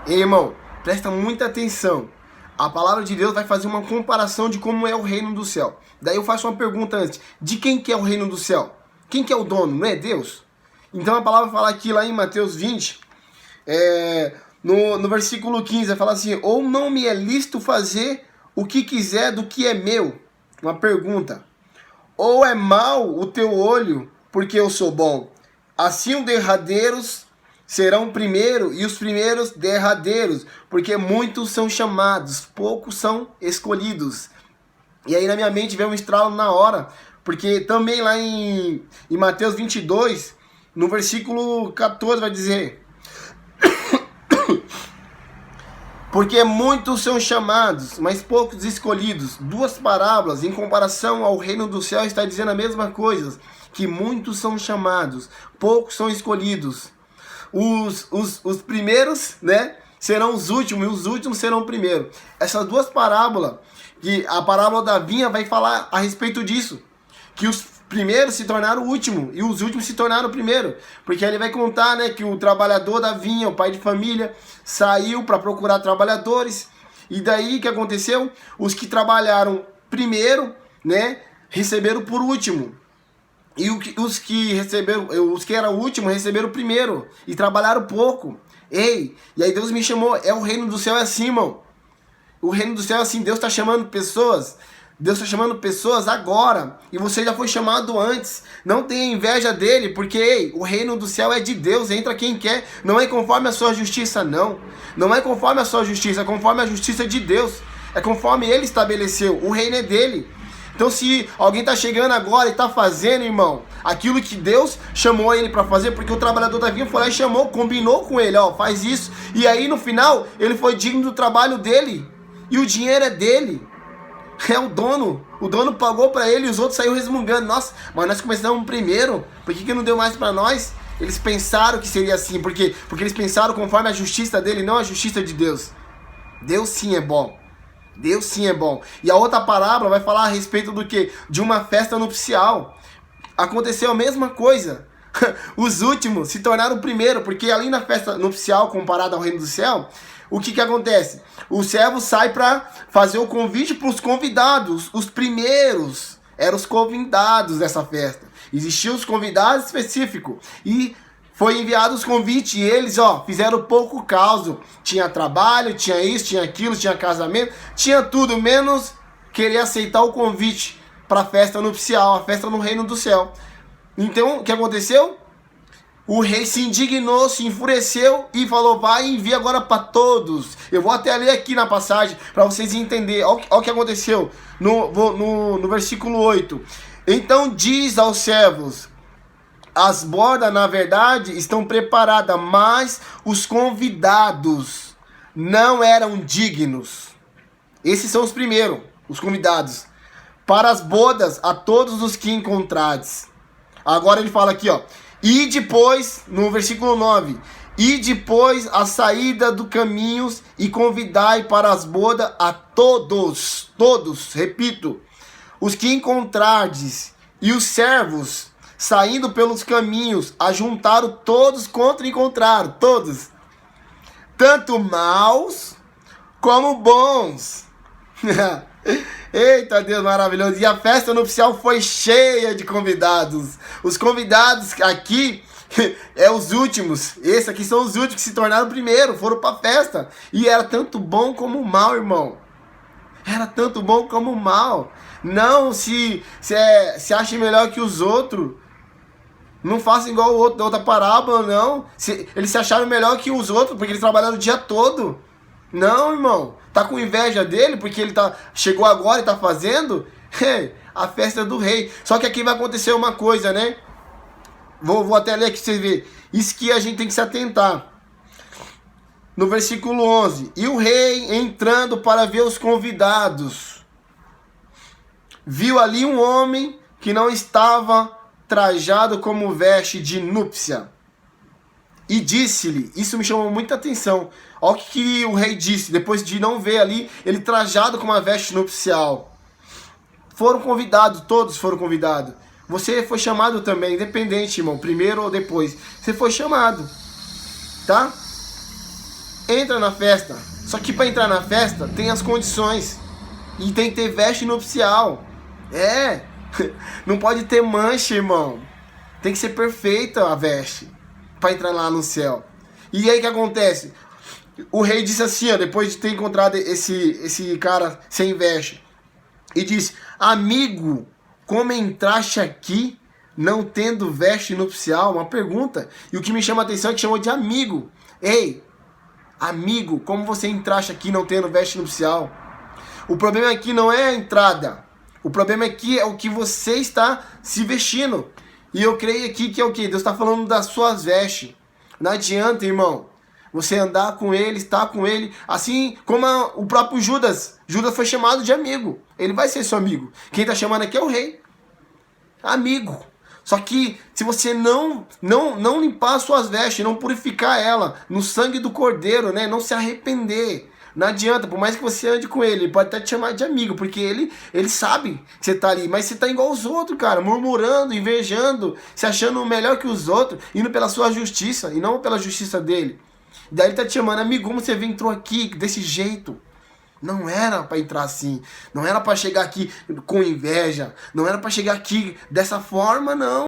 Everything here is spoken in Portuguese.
Ei, irmão, presta muita atenção. A palavra de Deus vai fazer uma comparação de como é o reino do céu. Daí eu faço uma pergunta antes. De quem que é o reino do céu? Quem que é o dono? Não é Deus? Então a palavra fala aqui lá em Mateus 20, no versículo 15, vai falar assim: ou não me é lícito fazer o que quiser do que é meu? Uma pergunta. Ou é mau o teu olho porque eu sou bom? Assim os derradeiros serão primeiro e os primeiros derradeiros, porque muitos são chamados, poucos são escolhidos. E aí na minha mente veio um estralo na hora, porque também lá em Mateus 22, no versículo 14 vai dizer: porque muitos são chamados, mas poucos escolhidos. Duas parábolas em comparação ao reino do céu está dizendo a mesma coisa, que muitos são chamados, poucos são escolhidos. Os primeiros, né, serão os últimos, e os últimos serão os primeiros. Essas duas parábolas, que a parábola da vinha vai falar a respeito disso, que os primeiros se tornaram o último e os últimos se tornaram o primeiro, porque ele vai contar, né, que o trabalhador da vinha, o pai de família, saiu para procurar trabalhadores, e daí que aconteceu? Os que trabalharam primeiro, né, receberam por último. E os que eram o último receberam o primeiro e trabalharam pouco. Ei, e aí Deus me chamou, o reino do céu é assim, irmão. O reino do céu é assim, Deus está chamando pessoas. Deus está chamando pessoas agora, e você já foi chamado antes. Não tenha inveja dele, porque ei, o reino do céu é de Deus, entra quem quer. Não é conforme a sua justiça, não. Não é conforme a sua justiça, é conforme a justiça de Deus. É conforme ele estabeleceu, o reino é dele. Então se alguém está chegando agora e está fazendo, irmão, aquilo que Deus chamou ele para fazer, porque o trabalhador da vinha foi lá e chamou, combinou com ele, ó, faz isso. E aí no final, ele foi digno do trabalho dele, e o dinheiro é dele. É o dono pagou para ele e os outros saíram resmungando. Nossa, mas nós começamos primeiro, por que não deu mais para nós? Eles pensaram que seria assim, porque eles pensaram conforme a justiça dele, não a justiça de Deus. Deus sim é bom. Deus sim é bom. E a outra parábola vai falar a respeito do quê? De uma festa nupcial. Aconteceu a mesma coisa. Os últimos se tornaram o primeiro, porque ali na festa nupcial, comparada ao reino do céu, o que acontece? O servo sai para fazer o convite para os convidados. Os primeiros eram os convidados dessa festa. Existiam os convidados específicos. E foi enviado os convites e eles, ó, fizeram pouco caso. Tinha trabalho, tinha isso, tinha aquilo, tinha casamento, tinha tudo, menos querer aceitar o convite para a festa nupcial, a festa no reino do céu. Então, o que aconteceu? O rei se indignou, se enfureceu e falou: vai e envia agora para todos. Eu vou até ler aqui na passagem para vocês entenderem. Olha o que aconteceu no versículo 8. Então diz aos servos: as bordas, na verdade, estão preparadas, mas os convidados não eram dignos. Esses são os primeiros, os convidados. Para as bodas, a todos os que encontrares. Agora ele fala aqui, ó. E depois, no versículo 9, e depois a saída do caminhos e convidai para as bodas a todos, repito, os que encontrardes, e os servos, saindo pelos caminhos, ajuntaram todos contra encontraram, todos, tanto maus como bons. Eita Deus maravilhoso. E a festa nupcial foi cheia de convidados. Os convidados aqui os últimos. Esses aqui são os últimos que se tornaram primeiro, foram pra festa. E era tanto bom como mal, irmão. Era tanto bom como mal. Não se ache melhor que os outros. Não faça igual o outro da outra parábola, não. Eles se acharam melhor que os outros porque eles trabalharam o dia todo. Não, irmão. Tá com inveja dele porque ele chegou agora e tá fazendo? A festa do rei. Só que aqui vai acontecer uma coisa, né? Vou até ler aqui pra vocês verem. Isso que a gente tem que se atentar. No versículo 11. E o rei, entrando para ver os convidados, viu ali um homem que não estava trajado como veste de núpcia. E disse-lhe, isso me chamou muita atenção. Olha o que o rei disse, depois de não ver ali, ele trajado com uma veste nupcial. Foram convidados, todos foram convidados. Você foi chamado também, independente, irmão, primeiro ou depois. Você foi chamado, tá? entra na festa. Só que para entrar na festa tem as condições. E tem que ter veste nupcial. Não pode ter mancha, irmão. Tem que ser perfeita a veste para entrar lá no céu. E aí o que acontece? O rei disse assim, ó, depois de ter encontrado esse cara sem veste, e disse: amigo, como entraste aqui não tendo veste nupcial? Uma pergunta. E o que me chama a atenção é que chamou de amigo. Ei, amigo, como você entraste aqui não tendo veste nupcial? O problema aqui não é a entrada. O problema aqui é o que você está se vestindo. E eu creio aqui que é o que? Deus está falando das suas vestes. Não adianta, irmão, você andar com ele, estar com ele, assim como o próprio Judas. Judas foi chamado de amigo. Ele vai ser seu amigo. Quem está chamando aqui é o rei. Amigo. Só que se você não limpar as suas vestes, não purificar ela no sangue do cordeiro, né, não se arrepender, não adianta, por mais que você ande com ele pode até te chamar de amigo, porque ele sabe que você tá ali, mas você tá igual os outros, cara, murmurando, invejando, se achando melhor que os outros, indo pela sua justiça e não pela justiça dele. Daí ele tá te chamando, amigo, como você entrou aqui desse jeito? Não era para entrar assim, não era para chegar aqui com inveja, não era para chegar aqui dessa forma, não.